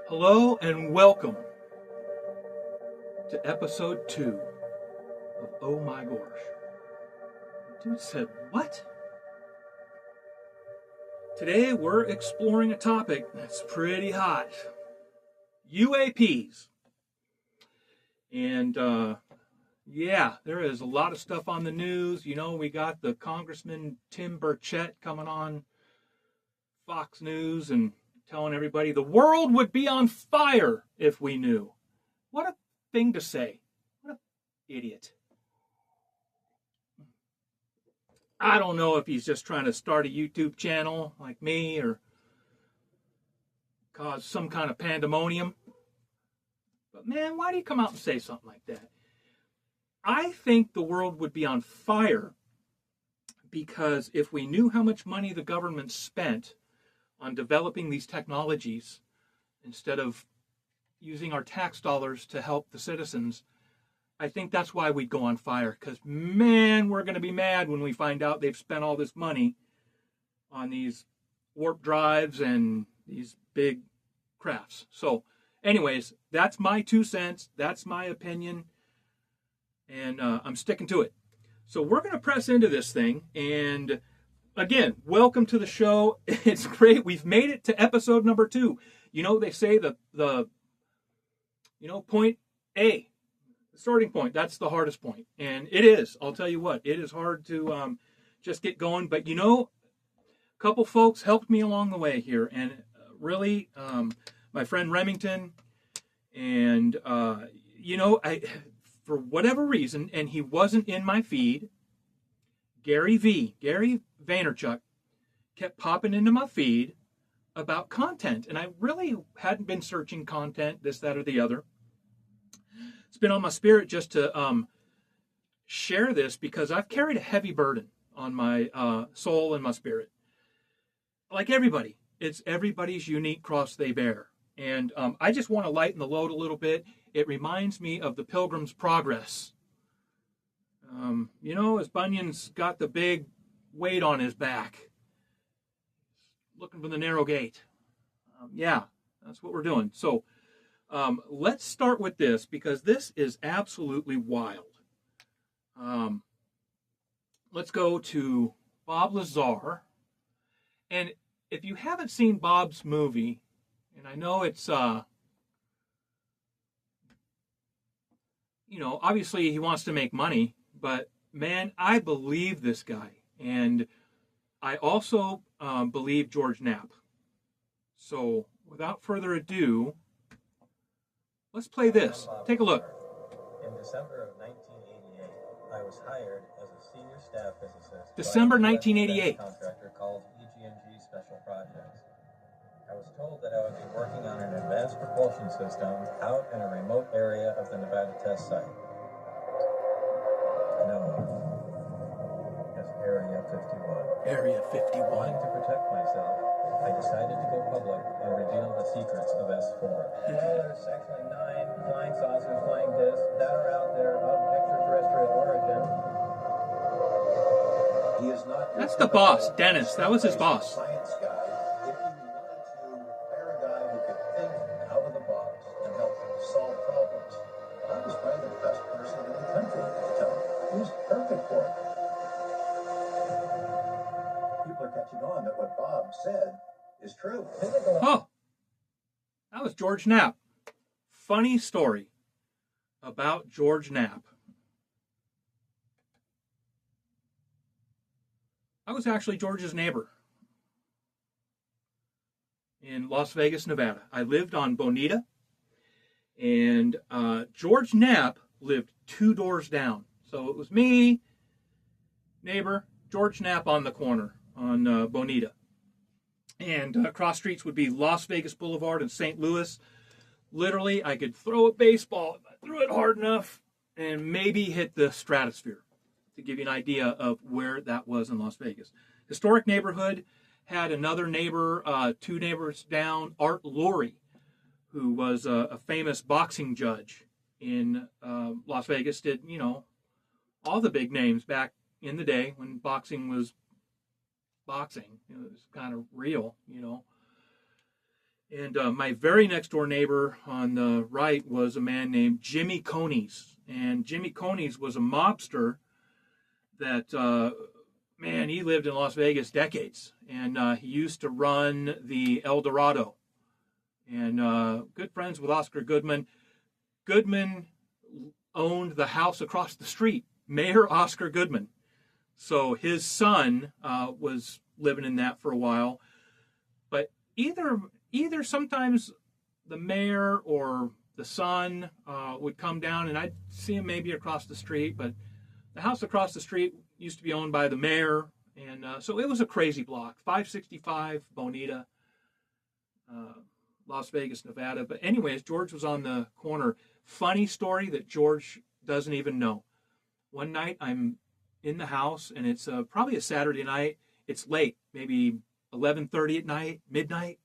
Hello and welcome to episode 2 of Oh My Gosh. The dude said, what? Today we're exploring a topic that's pretty hot. UAPs. And there is a lot of stuff on the news. You know, we got the Congressman Tim Burchette coming on Fox News and telling everybody the world would be on fire if we knew. What a thing to say. What an idiot. I don't know if he's just trying to start a YouTube channel like me or cause some kind of pandemonium. But man, why do you come out and say something like that? I think the world would be on fire because if we knew how much money the government spent on developing these technologies instead of using our tax dollars to help the citizens, I think that's why we'd go on fire. Because, man, we're going to be mad when we find out they've spent all this money on these warp drives and these big crafts. So, anyways, that's my 2 cents. That's my opinion. And I'm sticking to it. So we're going to press into this thing. And again, welcome to the show. It's great. We've made it to episode number 2. You know, they say the point A, the starting point, that's the hardest point. And it is. I'll tell you what, it is hard to just get going. But, you know, a couple folks helped me along the way here. And really, my friend Remington and, for whatever reason, and he wasn't in my feed, Gary Vaynerchuk kept popping into my feed about content. And I really hadn't been searching content, this, that, or the other. It's been on my spirit just to share this because I've carried a heavy burden on my soul and my spirit. Like everybody, it's everybody's unique cross they bear. And I just want to lighten the load a little bit. It reminds me of the Pilgrim's Progress. As Bunyan's got the big weight on his back, looking for the narrow gate. That's what we're doing. So let's start with this because this is absolutely wild. Let's go to Bob Lazar. And if you haven't seen Bob's movie, and I know it's, obviously he wants to make money, but man, I believe this guy. And I also believe George Knapp. So without further ado, let's play this. Take a look. In December of 1988, I was hired as a senior staff physicist December by a 1988. contractor called EG&G Special Projects. I was told that I would be working on an advanced propulsion system out in a remote area of the Nevada test site. Known as Area 51. Area 51. Wanting to protect myself, I decided to go public and reveal the secrets of S4. There's actually 9 flying saucers, flying discs that are out there of extraterrestrial origin. He is not. That's the boss, Dennis. That was his boss. Science guy. If you wanted to hire a guy who could think out of the box and help solve problems, I was probably the best person in the country to tell him. He was perfect for it. People are catching on that what Bob said is true. Oh, that was George Knapp. Funny story about George Knapp. I was actually George's neighbor in Las Vegas, Nevada. I lived on Bonita, and George Knapp lived 2 doors down. So it was me, neighbor, George Knapp on the corner on Bonita. And cross streets would be Las Vegas Boulevard and St. Louis. Literally, I could throw a baseball if I threw it hard enough and maybe hit the stratosphere, to give you an idea of where that was in Las Vegas. Historic neighborhood, had another neighbor, 2 neighbors down, Art Laurie, who was a famous boxing judge in Las Vegas, did, all the big names back in the day when boxing was boxing. It was kind of real, And my very next door neighbor on the right was a man named Jimmy Conies. And Jimmy Conies was a mobster that, man, he lived in Las Vegas decades. And he used to run the El Dorado. And good friends with Oscar Goodman. Goodman owned the house across the street, Mayor Oscar Goodman. So his son was living in that for a while. But either sometimes the mayor or the son would come down, and I'd see him maybe across the street, but the house across the street used to be owned by the mayor, and so it was a crazy block. 565 Bonita, Las Vegas, Nevada. But anyways, George was on the corner. Funny story that George doesn't even know. One night I'm in the house, and it's probably a Saturday night. It's late, maybe 11:30 at night, midnight.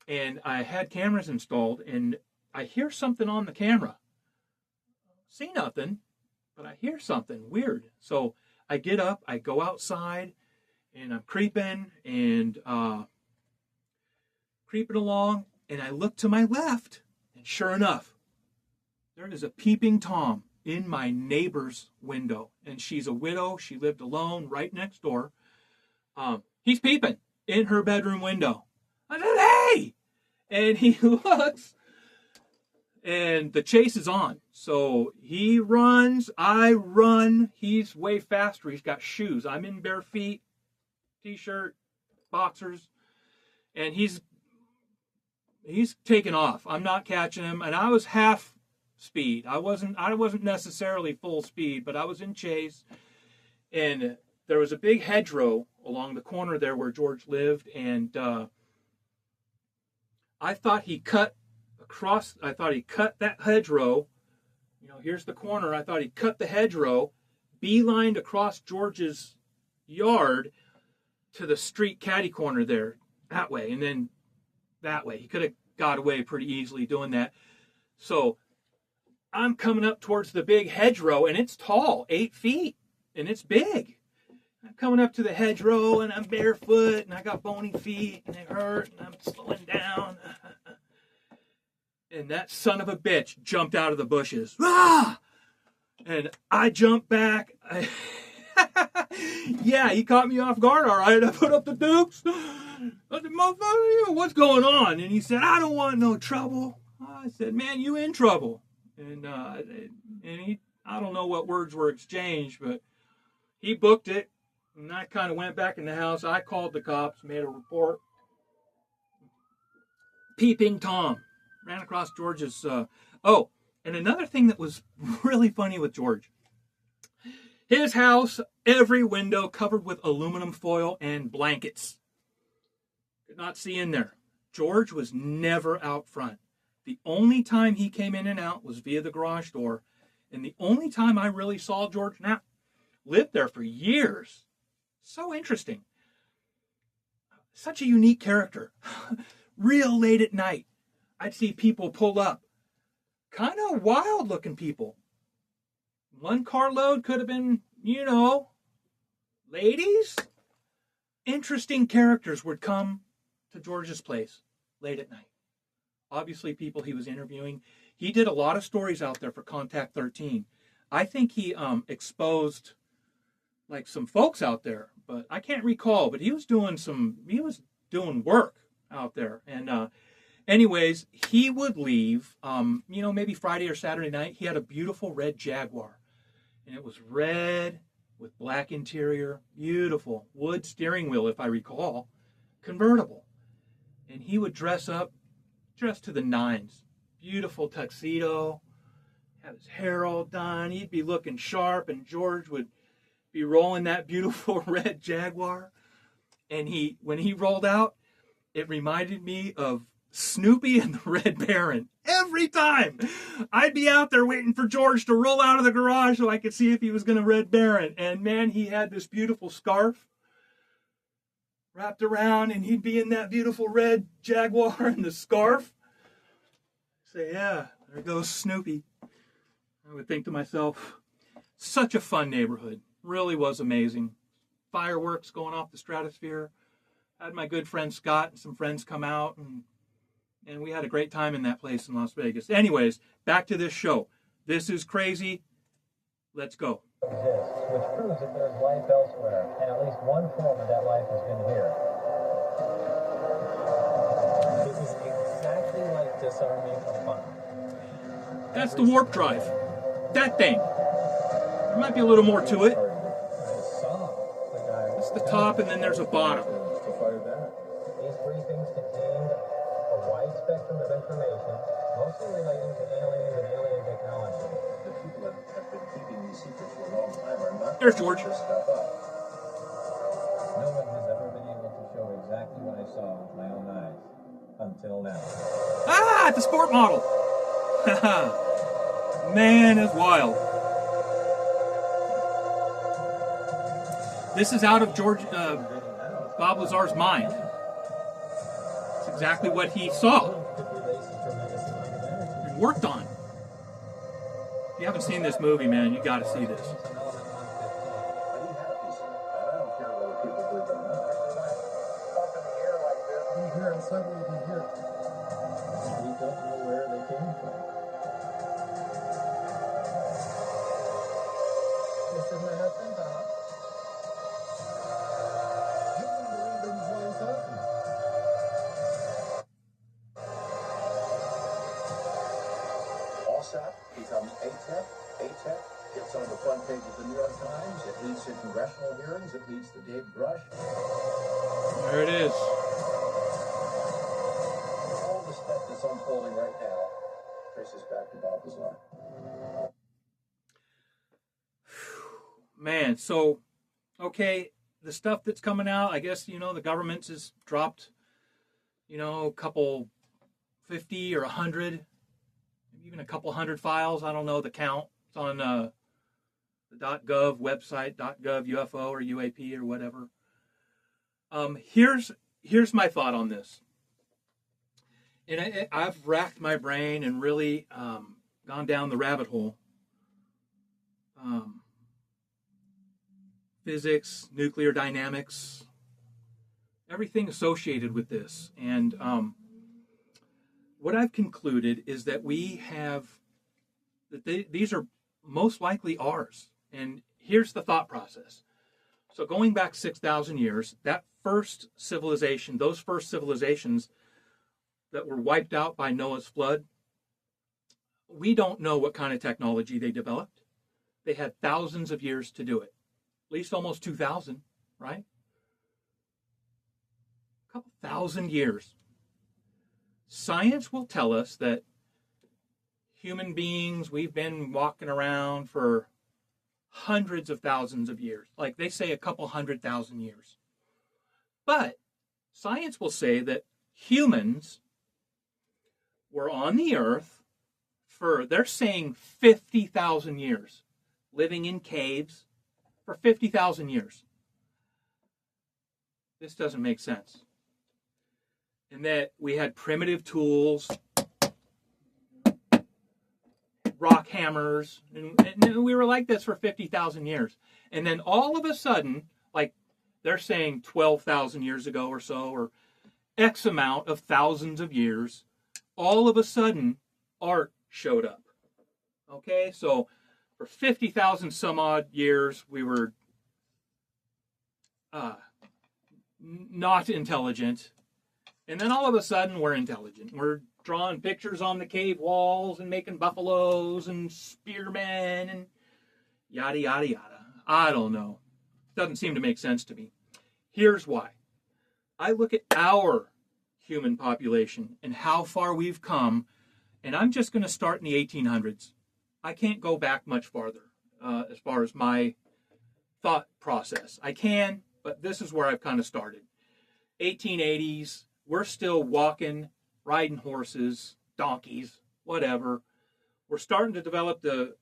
And I had cameras installed, and I hear something on the camera. See nothing, but I hear something weird. So I get up, I go outside, and I'm creeping along, and I look to my left, and sure enough, there is a peeping Tom in my neighbor's window. And she's a widow. She lived alone right next door. He's peeping in her bedroom window. I said, hey! And he looks, and the chase is on. So he runs, I run. He's way faster. He's got shoes. I'm in bare feet, t-shirt, boxers, and he's taking off. I'm not catching him, and I was half speed. I wasn't necessarily full speed, but I was in chase, and there was a big hedgerow along the corner there where George lived, and I thought he cut that hedgerow. You know, here's the corner. I thought he cut the hedgerow, beelined across George's yard to the street caddy corner there, that way, and then that way. He could have got away pretty easily doing that. So I'm coming up towards the big hedgerow, and it's tall, 8 feet, and it's big. I'm coming up to the hedgerow, and I'm barefoot, and I got bony feet, and they hurt, and I'm slowing down. And that son of a bitch jumped out of the bushes. Ah! And I jumped back. Yeah, he caught me off guard, all right. I put up the dukes. I said, motherfucker, what's going on? And he said, I don't want no trouble. I said, man, you in trouble. And I don't know what words were exchanged, but he booked it. And I kind of went back in the house. I called the cops, made a report. Peeping Tom ran across George's. And another thing that was really funny with George. His house, every window covered with aluminum foil and blankets. Could not see in there. George was never out front. The only time he came in and out was via the garage door. And the only time I really saw George now, lived there for years. So interesting. Such a unique character. Real late at night, I'd see people pull up. Kind of wild looking people. One carload could have been, ladies. Interesting characters would come to George's place late at night. Obviously, people he was interviewing. He did a lot of stories out there for Contact 13. I think he exposed some folks out there, but I can't recall. But he was doing work out there. And anyways, he would leave, maybe Friday or Saturday night. He had a beautiful red Jaguar. And it was red with black interior, beautiful wood steering wheel, if I recall, convertible. And he would dress to the nines. Beautiful tuxedo, have his hair all done. He'd be looking sharp, and George would be rolling that beautiful red Jaguar. And when he rolled out, it reminded me of Snoopy and the Red Baron. Every time I'd be out there waiting for George to roll out of the garage so I could see if he was going to Red Baron. And man, he had this beautiful scarf wrapped around, and he'd be in that beautiful red Jaguar and the scarf. Say, yeah, there goes Snoopy. I would think to myself, such a fun neighborhood. Really was amazing. Fireworks going off the stratosphere. Had my good friend Scott and some friends come out, and And we had a great time in that place in Las Vegas. Anyways, back to this show. This is crazy. Let's go. Exists, which proves that there's life elsewhere, and at least one form of that life has been here. It was exactly like disarming a bomb. That's the warp drive. That thing. There might be a little more to it. It's the top, and then there's a bottom. These briefings contained a wide spectrum of information, mostly relating to aliens and alien technology. The people that have been keeping these secrets for a long time are not. There's George. This stuff up. No one has ever been able to show exactly what I saw with my own eyes until now. Ah, the sport model. Man, it's wild. This is out of Bob Lazar's mind. It's exactly what he saw and worked on. If you haven't seen this movie, man, you got to see this. Becomes ATEC. ATEC gets on the front page of the New York Times. It leads to congressional hearings. It leads to Dave Brush. There it is. All the stuff that's unfolding right now traces back to Bob Lazar. Man, so, okay, the stuff that's coming out, I guess, the government has dropped, a couple 50 or 100, even a couple hundred files. I don't know the count. It's on the .gov website, .gov UFO or UAP or whatever. Here's my thought on this. And I've racked my brain and really gone down the rabbit hole. Physics, nuclear dynamics, everything associated with this. And what I've concluded is that these are most likely ours. And here's the thought process. So going back 6,000 years, that first civilization, those first civilizations that were wiped out by Noah's flood, we don't know what kind of technology they developed. They had thousands of years to do it. At least almost 2,000, right? A couple thousand years. Science will tell us that human beings, we've been walking around for hundreds of thousands of years. Like they say a couple 100,000 years. But science will say that humans were on the earth for, they're saying 50,000 years, living in caves for 50,000 years. This doesn't make sense. And that we had primitive tools, rock hammers, and we were like this for 50,000 years. And then all of a sudden, like they're saying 12,000 years ago or so, or X amount of thousands of years, all of a sudden, art showed up. Okay, so for 50,000 some odd years, we were not intelligent. And then all of a sudden, we're intelligent. We're drawing pictures on the cave walls and making buffaloes and spearmen and yada, yada, yada. I don't know. Doesn't seem to make sense to me. Here's why. I look at our human population and how far we've come, and I'm just going to start in the 1800s. I can't go back much farther as far as my thought process. I can, but this is where I've kind of started. 1880s, we're still walking, riding horses, donkeys, whatever. We're starting to develop the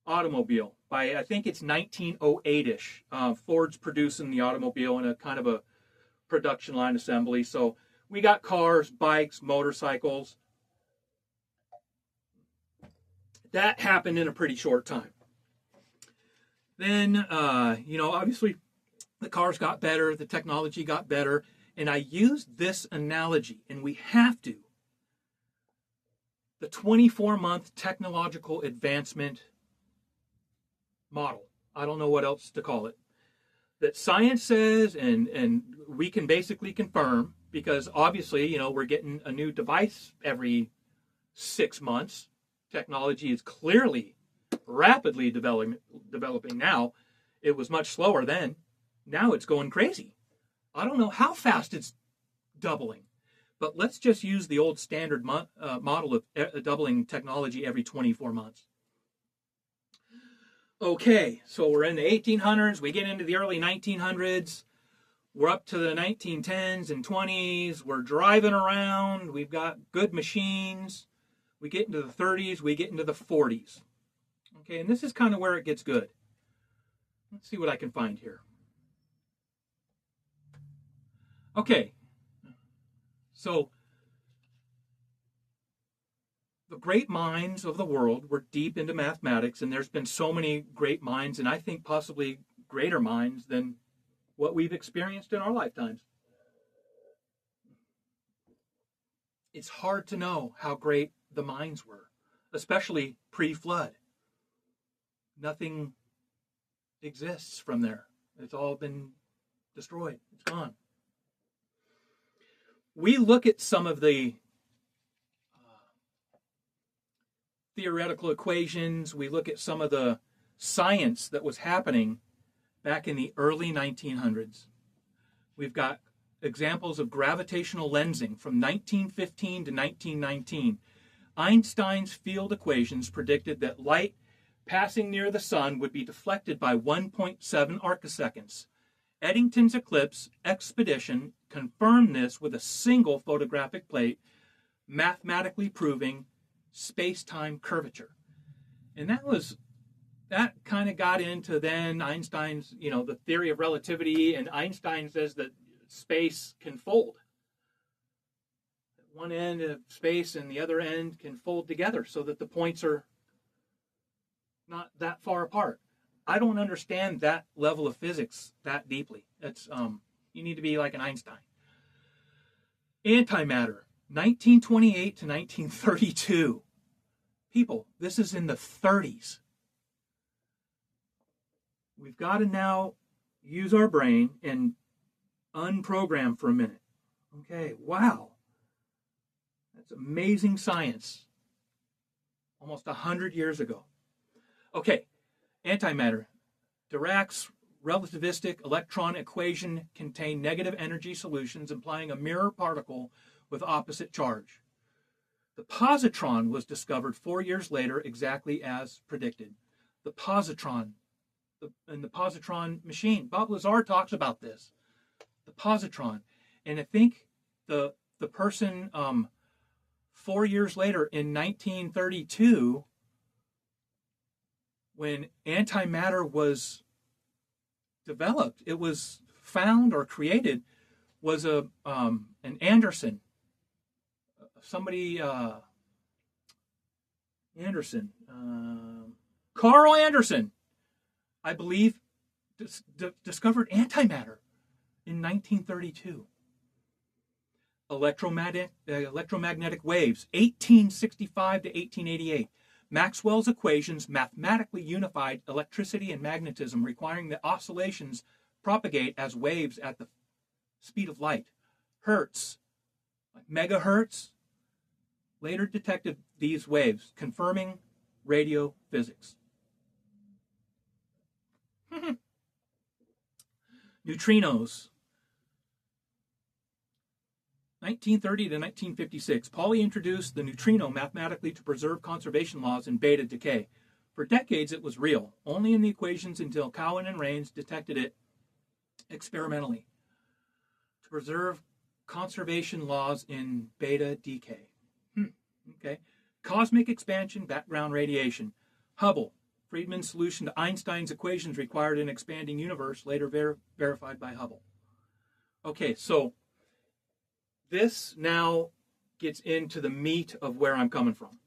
automobile. By I think it's 1908-ish. Ford's producing the automobile in a kind of a production line assembly. So we got cars, bikes, motorcycles. That happened in a pretty short time. Then, obviously the cars got better, the technology got better. And I used this analogy, and we have to, the 24-month technological advancement model. I don't know what else to call it. That science says, and we can basically confirm, because obviously, you know, we're getting a new device every 6 months. Technology is clearly rapidly developing now. It was much slower then. Now it's going crazy. I don't know how fast it's doubling, but let's just use the old standard model of doubling technology every 24 months. Okay, so we're in the 1800s. We get into the early 1900s. We're up to the 1910s and 20s. We're driving around. We've got good machines. We get into the 30s. We get into the 40s. Okay, and this is kind of where it gets good. Let's see what I can find here. Okay, so the great minds of the world were deep into mathematics, and there's been so many great minds, and I think possibly greater minds than what we've experienced in our lifetimes. It's hard to know how great the minds were, especially pre-flood. Nothing exists from there. It's all been destroyed. It's gone. We look at some of the theoretical equations. We look at some of the science that was happening back in the early 1900s. We've got examples of gravitational lensing from 1915 to 1919. Einstein's field equations predicted that light passing near the sun would be deflected by 1.7 arcseconds. Eddington's eclipse expedition confirmed this with a single photographic plate, mathematically proving space-time curvature. And that kind of got into then Einstein's, you know, the theory of relativity, and Einstein says that space can fold. One end of space and the other end can fold together so that the points are not that far apart. I don't understand that level of physics that deeply. It's you need to be like an Einstein. Antimatter, 1928 to 1932. People, this is in the 30s. We've got to now use our brain and unprogram for a minute. Okay, wow. That's amazing science. Almost 100 years ago. Okay, antimatter. Dirac's relativistic electron equation contained negative energy solutions implying a mirror particle with opposite charge. The positron was discovered 4 years later exactly as predicted. The positron, and the positron machine. Bob Lazar talks about this. The positron. And I think the person 4 years later in 1932, when antimatter was developed, it was found or created, was an Anderson. Carl Anderson, I believe, discovered antimatter in 1932. Electromagnetic waves, 1865 to 1888. Maxwell's equations mathematically unified electricity and magnetism, requiring that oscillations propagate as waves at the speed of light. Hertz, megahertz, later detected these waves, confirming radio physics. Neutrinos. 1930 to 1956, Pauli introduced the neutrino mathematically to preserve conservation laws in beta decay. For decades, it was real, only in the equations until Cowan and Raines detected it experimentally. To preserve conservation laws in beta decay. Okay. Cosmic expansion, background radiation. Hubble, Friedman's solution to Einstein's equations required an expanding universe, later verified by Hubble. Okay, so this now gets into the meat of where I'm coming from.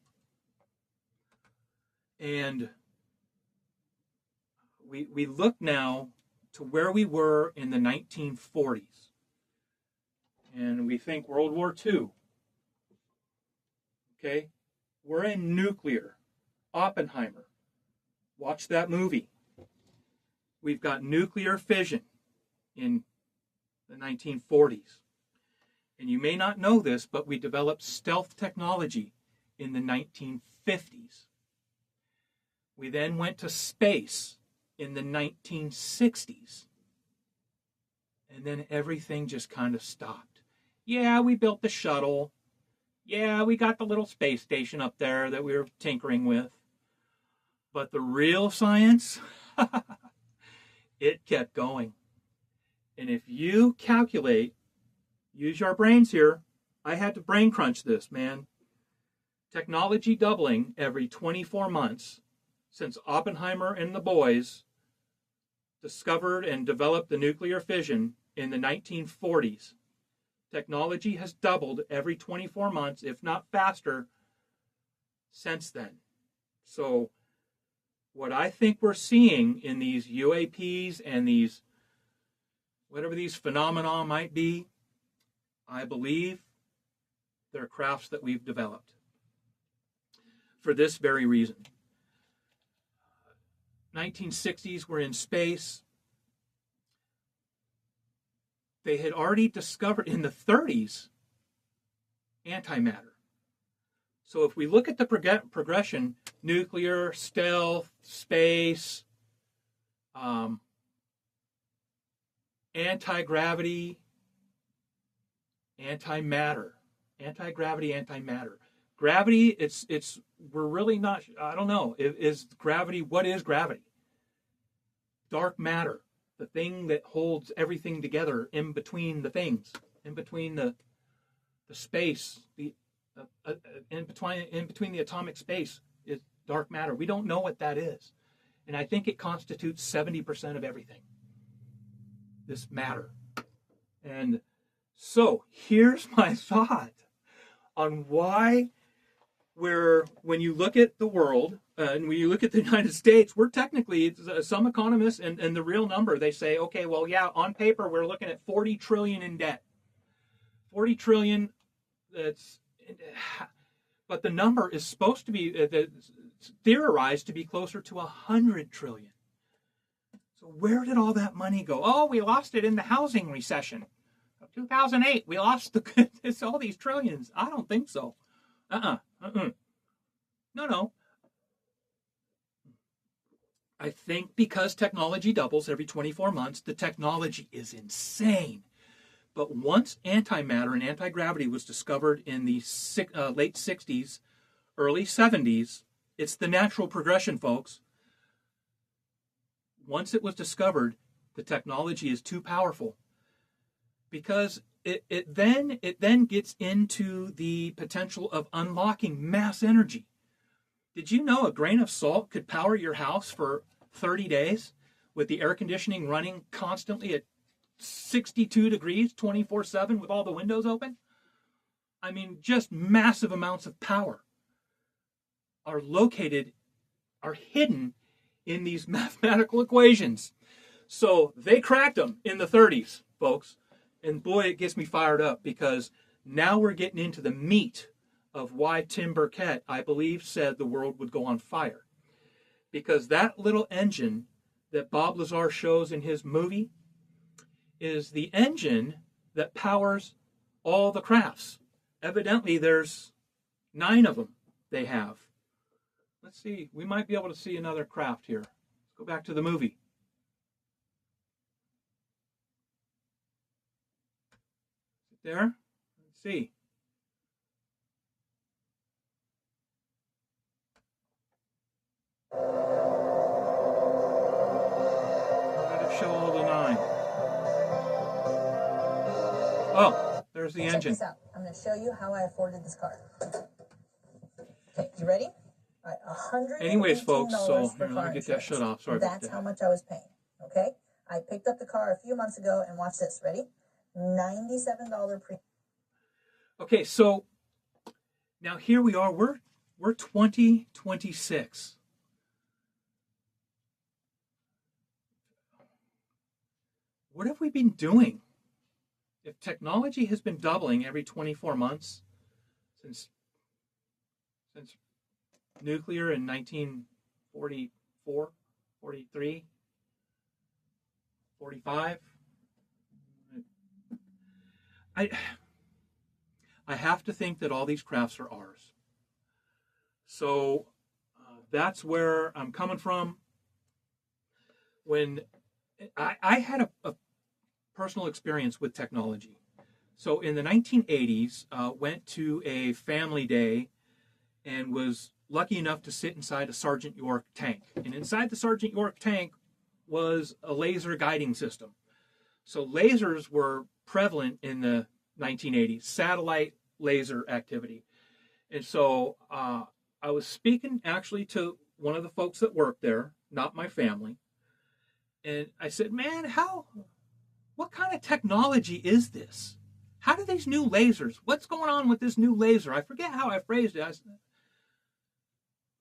And we look now to where we were in the 1940s. And we think World War II. Okay? We're in nuclear. Oppenheimer. Watch that movie. We've got nuclear fission in the 1940s. And you may not know this, but we developed stealth technology in the 1950s. We then went to space in the 1960s. And then everything just kind of stopped. Yeah, we built the shuttle. Yeah, we got the little space station up there that we were tinkering with. But the real science, it kept going. And if you calculate, use your brains here. I had to brain crunch this, man. Technology doubling every 24 months since Oppenheimer and the boys discovered and developed the nuclear fission in the 1940s. Technology has doubled every 24 months, if not faster, since then. So what I think we're seeing in these UAPs and these, whatever these phenomena might be, I believe they're crafts that we've developed for this very reason. 1960s, we're in space. They had already discovered in the 30s antimatter. So if we look at the progression, nuclear, stealth, space, anti-gravity, antimatter. Anti-gravity, antimatter. Gravity, we're really not, I don't know, is gravity, what is gravity? Dark matter, the thing that holds everything together in between the things, in between the space, in between the atomic space is dark matter. We don't know what that is. And I think it constitutes 70% of everything, this matter. And so here's my thought on why when you look at the world, and when you look at the United States, we're technically, some economists and the real number, they say, okay, well, yeah, on paper, we're looking at 40 trillion in debt. 40 trillion, but the number is supposed to be, theorized to be closer to 100 trillion. So where did all that money go? Oh, we lost it in the housing recession of 2008. We lost it's all these trillions. I don't think so. No. I think because technology doubles every 24 months, the technology is insane. But once antimatter and anti-gravity was discovered in the late 60s, early 70s, it's the natural progression, folks. Once it was discovered, the technology is too powerful because it then gets into the potential of unlocking mass energy. Did you know a grain of salt could power your house for 30 days with the air conditioning running constantly at 62 degrees, 24/7 with all the windows open? I mean, just massive amounts of power are hidden in these mathematical equations. So they cracked them in the 30s, folks. And boy, it gets me fired up because now we're getting into the meat of why Tim Burchette, I believe, said the world would go on fire. Because that little engine that Bob Lazar shows in his movie is the engine that powers all the crafts. Evidently, there's 9 of them they have. Let's see. We might be able to see another craft here. Let's go back to the movie. There? Let's see. Why did it show all the 9? Oh, there's the engine. Check this out. I'm going to show you how I afforded this car. Okay, you ready? All right, $118 Anyways, folks, so for here, car let me get that insurance. shut off. Sorry about that. That's how much I was paying. Okay, I picked up the car a few months ago, and watch this. Ready? $97 premium. Okay, so now here we are. We're 2026. What have we been doing? If technology has been doubling every 24 months since nuclear in 1944, 43, 45. I have to think that all these crafts are ours. So that's where I'm coming from. When I had a personal experience with technology. So in the 1980s, went to a family day and was lucky enough to sit inside a Sergeant York tank. And inside the Sergeant York tank was a laser guiding system. So lasers were prevalent in the 1980s, satellite laser activity. And so I was speaking actually to one of the folks that worked there, not my family. And I said, man, what kind of technology is this? How do these new lasers, what's going on with this new laser? I forget how I phrased it.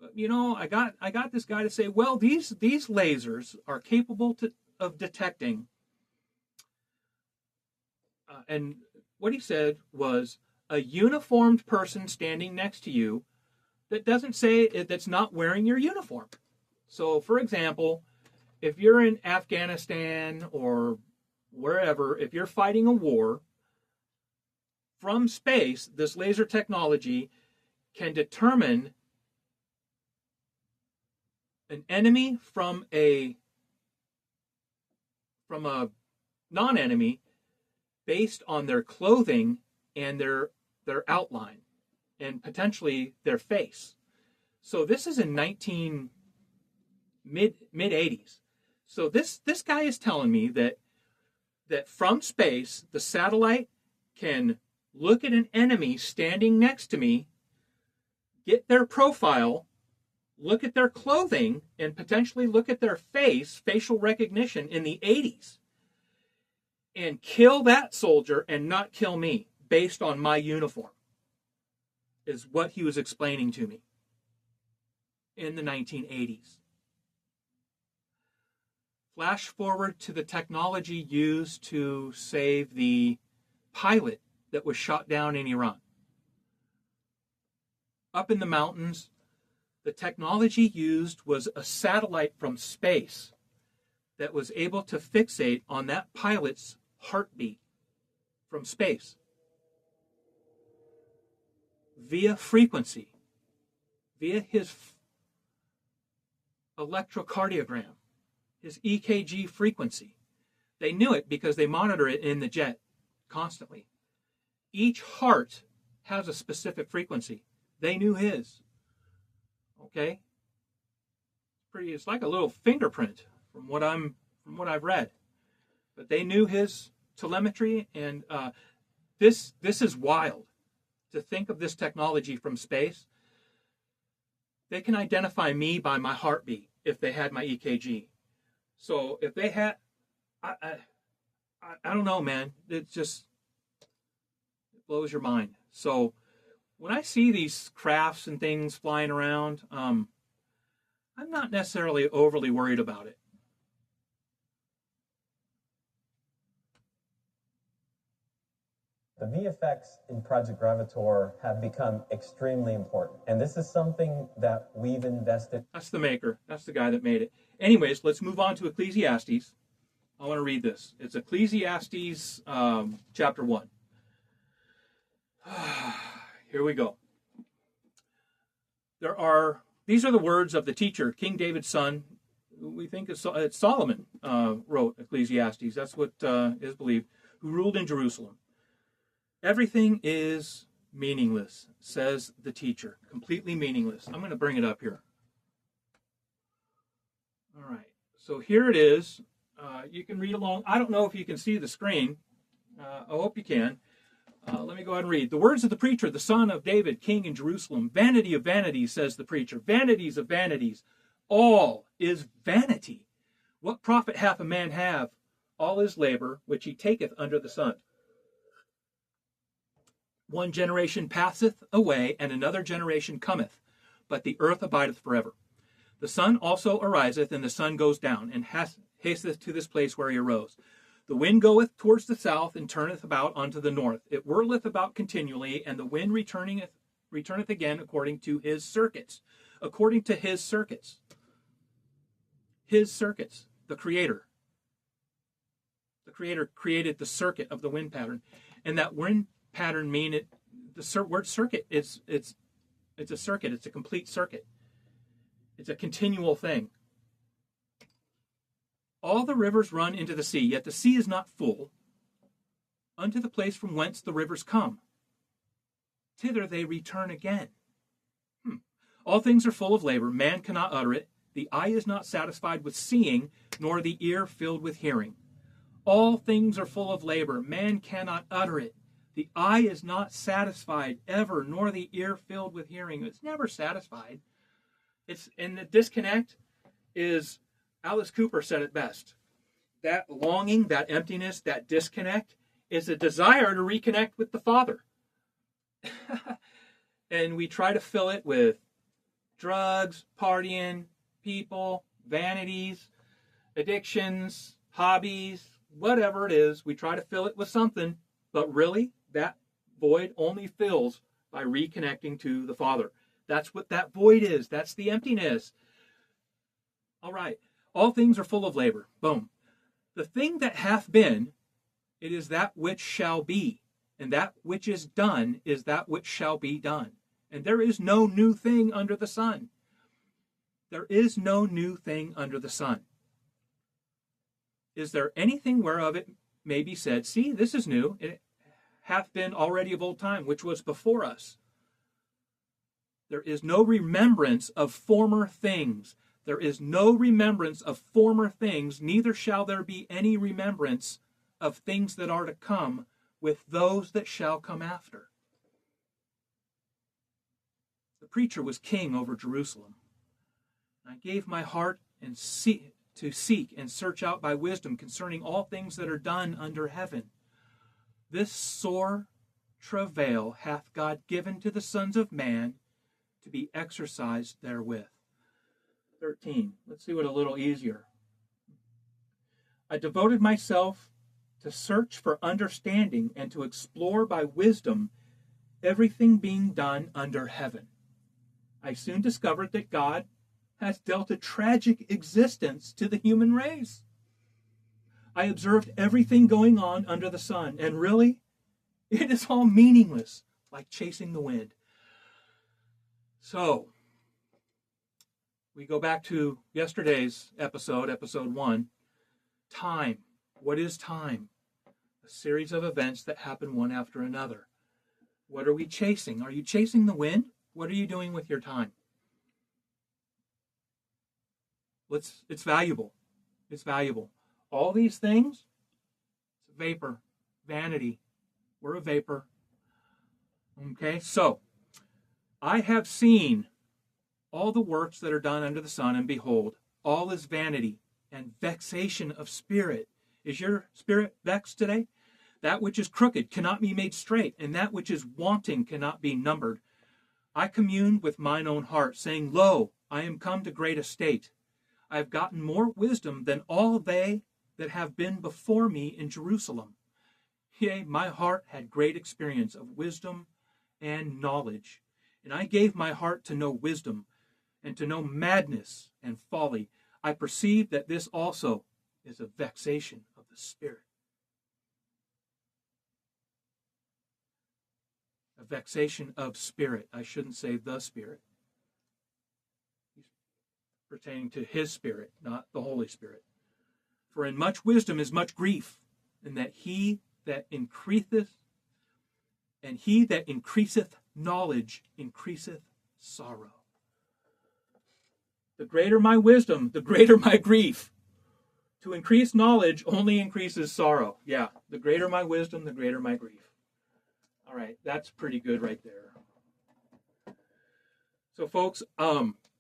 But, I got this guy to say, well, these lasers are capable of detecting. And what he said was a uniformed person standing next to you that doesn't say that's not wearing your uniform. So, for example, if you're in Afghanistan or wherever, if you're fighting a war, from space, this laser technology can determine an enemy from a non-enemy based on their clothing and their outline and potentially their face. So this is in mid 80s. So this guy is telling me that from space, the satellite can look at an enemy standing next to me, get their profile, look at their clothing, and potentially look at their facial recognition in the 80s, and kill that soldier and not kill me based on my uniform, is what he was explaining to me in the 1980s. Flash forward to the technology used to save the pilot that was shot down in Iran. Up in the mountains, the technology used was a satellite from space that was able to fixate on that pilot's heartbeat from space via frequency, via his electrocardiogram, his EKG frequency. They knew it because they monitor it in the jet constantly. Each heart has a specific frequency. They knew his. Okay? It's like a little fingerprint from what I've read. But they knew his telemetry, and this is wild to think of this technology from space. They can identify me by my heartbeat if they had my EKG. So if they had, I don't know, man. It blows your mind. So when I see these crafts and things flying around, I'm not necessarily overly worried about it. The VFX in Project Gravator have become extremely important. And this is something that we've invested. That's the maker. That's the guy that made it. Anyways, let's move on to Ecclesiastes. I want to read this. It's Ecclesiastes chapter 1. Here we go. These are the words of the teacher, King David's son. We think it's Solomon wrote Ecclesiastes. That's what is believed, who ruled in Jerusalem. Everything is meaningless, says the teacher. Completely meaningless. I'm going to bring it up here. All right. So here it is. You can read along. I don't know if you can see the screen. I hope you can. Let me go ahead and read. The words of the preacher, the son of David, king in Jerusalem. Vanity of vanities, says the preacher. Vanities of vanities. All is vanity. What profit hath a man have? All his labor, which he taketh under the sun. One generation passeth away, and another generation cometh, but the earth abideth forever. The sun also ariseth, and the sun goes down, and hasteth to this place where he arose. The wind goeth towards the south, and turneth about unto the north. It whirleth about continually, and the wind returneth returneth again according to his circuits. According to his circuits. His circuits, the Creator. The Creator created the circuit of the wind pattern. And that wind pattern the word circuit, it's a circuit. It's a complete circuit. It's a continual thing. All the rivers run into the sea, yet the sea is not full, unto the place from whence the rivers come. Thither they return again. All things are full of labor. Man cannot utter it. The eye is not satisfied with seeing, nor the ear filled with hearing. All things are full of labor. Man cannot utter it. The eye is not satisfied ever, nor the ear filled with hearing. It's never satisfied. And the disconnect is, Alice Cooper said it best. That longing, that emptiness, that disconnect is a desire to reconnect with the Father. And we try to fill it with drugs, partying, people, vanities, addictions, hobbies, whatever it is. We try to fill it with something, but really, that void only fills by reconnecting to the Father. That's what that void is. That's the emptiness. All right. All things are full of labor. Boom. The thing that hath been, it is that which shall be. And that which is done is that which shall be done. And there is no new thing under the sun. There is no new thing under the sun. Is there anything whereof it may be said, see, this is new. It hath been already of old time, which was before us. There is no remembrance of former things. There is no remembrance of former things, neither shall there be any remembrance of things that are to come with those that shall come after. The preacher was king over Jerusalem. I gave my heart to seek and search out by wisdom concerning all things that are done under heaven. This sore travail hath God given to the sons of man to be exercised therewith. 13. Let's see what a little easier. I devoted myself to search for understanding and to explore by wisdom everything being done under heaven. I soon discovered that God has dealt a tragic existence to the human race. I observed everything going on under the sun, and really, it is all meaningless, like chasing the wind. So, we go back to yesterday's episode 1. Time. What is time? A series of events that happen one after another. What are we chasing? Are you chasing the wind? What are you doing with your time? It's valuable. It's valuable. All these things, it's vapor, vanity. We're a vapor. Okay, so I have seen all the works that are done under the sun, and behold, all is vanity and vexation of spirit. Is your spirit vexed today? That which is crooked cannot be made straight, and that which is wanting cannot be numbered. I communed with mine own heart, saying, Lo, I am come to great estate. I have gotten more wisdom than all they that have been before me in Jerusalem. Yea, my heart had great experience of wisdom and knowledge. And I gave my heart to know wisdom, and to know madness and folly. I perceive that this also is a vexation of the spirit. A vexation of spirit. I shouldn't say the Spirit. He's pertaining to his Spirit, not the Holy Spirit. For in much wisdom is much grief, and that he that increaseth knowledge increaseth sorrow. The greater my wisdom, the greater my grief. To increase knowledge only increases sorrow. Yeah, the greater my wisdom, the greater my grief. All right, that's pretty good right there. So folks,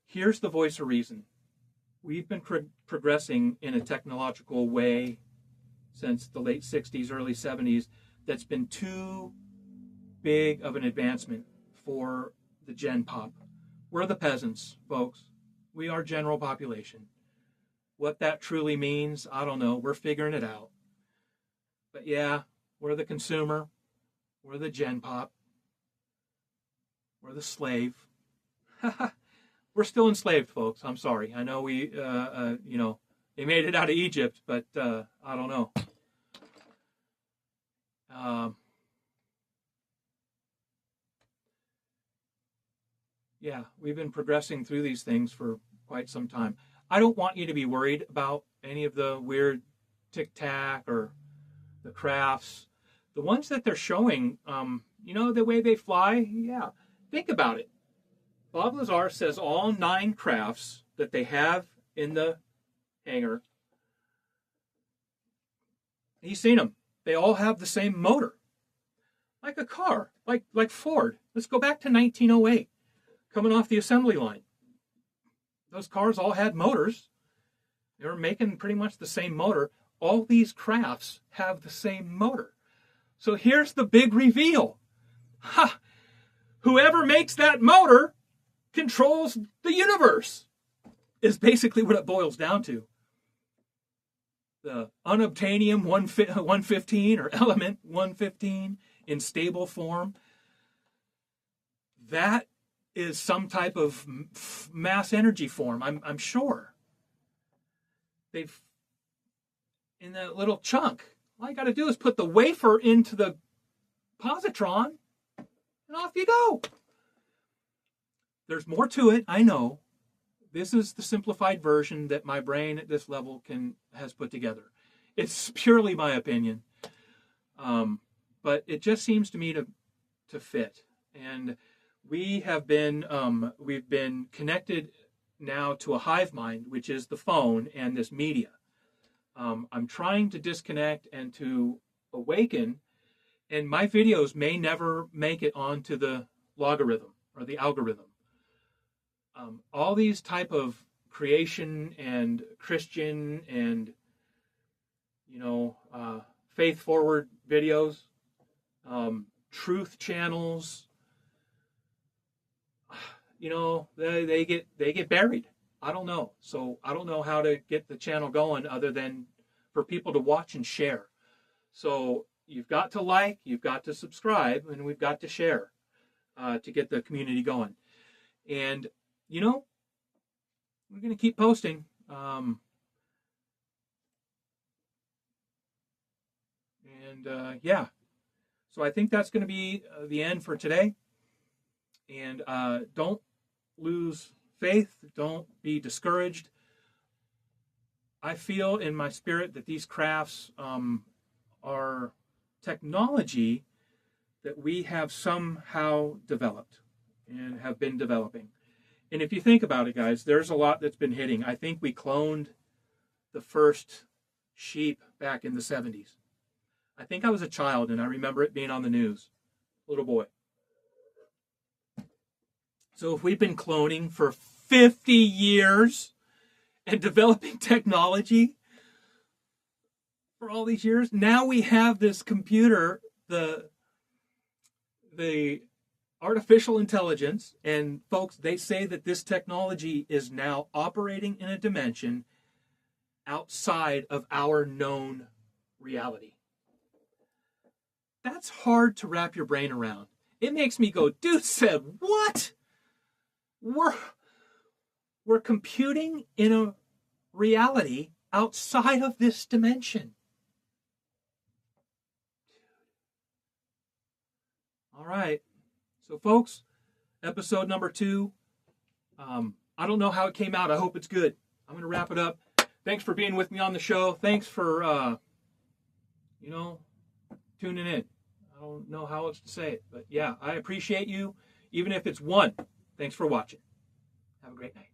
here's the voice of reason. We've been progressing in a technological way since the late 60s, early 70s that's been too big of an advancement for the Gen Pop. We're the peasants, folks. We are general population. What that truly means, I don't know. We're figuring it out. But yeah, we're the consumer. We're the Gen Pop. We're the slave. We're still enslaved, folks. I'm sorry. I know we, they made it out of Egypt, but I don't know. Yeah, we've been progressing through these things for quite some time. I don't want you to be worried about any of the weird tic-tac or the crafts. The ones that they're showing, the way they fly, yeah. Think about it. Bob Lazar says all 9 crafts that they have in the hangar, he's seen them. They all have the same motor. Like a car, like Ford. Let's go back to 1908, coming off the assembly line. Those cars all had motors. They were making pretty much the same motor. All these crafts have the same motor. So here's the big reveal. Ha! Whoever makes that motor controls the universe, is basically what it boils down to. The unobtainium 115 or element 115 in stable form, that is some type of mass energy form, I'm sure. They've, in that little chunk, all you got to do is put the wafer into the positron, and off you go. There's more to it, I know. This is the simplified version that my brain at this level has put together. It's purely my opinion. But it just seems to me to fit. And we've been connected now to a hive mind, which is the phone and this media. I'm trying to disconnect and to awaken, and my videos may never make it onto the logarithm or the algorithm. All these type of creation and Christian and, faith forward videos, truth channels, they get buried. I don't know. So I don't know how to get the channel going other than for people to watch and share. So you've got to like, you've got to subscribe, and we've got to share to get the community going. And, we're going to keep posting. So I think that's going to be the end for today. And don't lose faith. Don't be discouraged. I feel in my spirit that these crafts are technology that we have somehow developed and have been developing. And if you think about it, guys, there's a lot that's been hitting. I think we cloned the first sheep back in the 70s. I think I was a child, and I remember it being on the news. Little boy. So if we've been cloning for 50 years and developing technology for all these years, now we have this computer, the artificial intelligence, and folks, they say that this technology is now operating in a dimension outside of our known reality. That's hard to wrap your brain around. It makes me go, dude said, what? We're computing in a reality outside of this dimension. All right. So, folks, episode number 2. I don't know how it came out. I hope it's good. I'm going to wrap it up. Thanks for being with me on the show. Thanks for, tuning in. I don't know how else to say it, but yeah, I appreciate you. Even if it's one, thanks for watching. Have a great night.